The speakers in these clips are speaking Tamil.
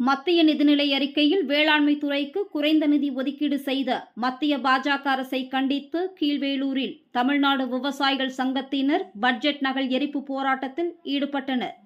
மத்திய நிதிநிலை அறிக்கையில் வேளாண்மை துறைக்கு குறைந்த நிதி ஒதுக்கீடு செய்த மத்திய பாஜக அரசை கண்டித்து கீழ்வேளூரில் தமிழ்நாடு விவசாயிகள் சங்கத்தினர் பட்ஜெட் நகல் எரிப்பு போராட்டத்தில் ஈடுபட்டனர்.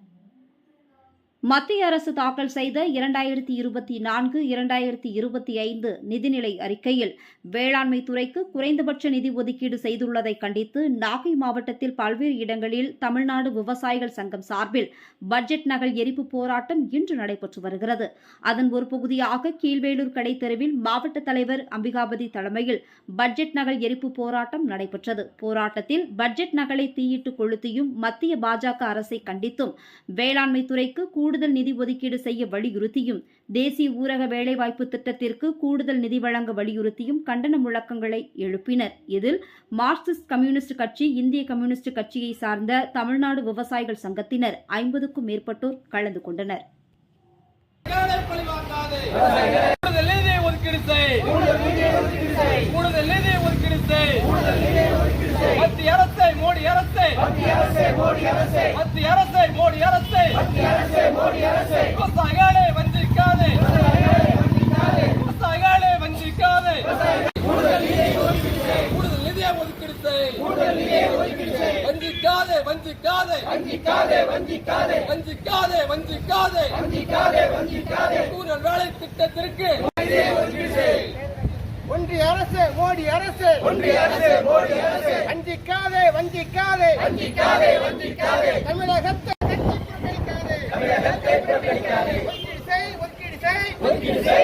மத்திய அரசு தாக்கல் செய்த 2024-2025 நிதிநிலை அறிக்கையில் வேளாண்மை துறைக்கு குறைந்தபட்ச நிதி ஒதுக்கீடு செய்துள்ளதை கண்டித்து நாகை மாவட்டத்தில் பல்வேறு இடங்களில் தமிழ்நாடு விவசாயிகள் சங்கம் சார்பில் பட்ஜெட் நகல் எரிப்பு போராட்டம் இன்று நடைபெற்று வருகிறது. அதன் ஒரு பகுதியாக கீழ்வேளூர் கடைத்தெருவில் மாவட்ட தலைவர் அம்பிகாபதி தலைமையில் பட்ஜெட் நகல் எரிப்பு போராட்டம் நடைபெற்றது. போராட்டத்தில் பட்ஜெட் நகலை தீயிட்டு கொளுத்தியும் மத்திய பாஜக அரசை கண்டித்தும் வேளாண்மை துறைக்கு கூடுதல் நிதி ஒதுக்கீடு செய்ய வலியுறுத்தியும் தேசிய ஊரக வேலைவாய்ப்பு திட்டத்திற்கு கூடுதல் நிதி வழங்க வலியுறுத்தியும் கண்டன முழக்கங்களை எழுப்பினர். இதில் மார்க்சிஸ்ட் கம்யூனிஸ்ட் கட்சி, இந்திய கம்யூனிஸ்ட் கட்சியை சார்ந்த தமிழ்நாடு விவசாயிகள் சங்கத்தினர் 50க்கும் மேற்பட்டோர் கலந்து கொண்டனர். திட்டத்திற்கு ஒன்றிய அரசு, மோடி அரசு, வஞ்சிக்காதே வஞ்சிக்காதே தமிழகத்தை ஒதுக்கீடு செய்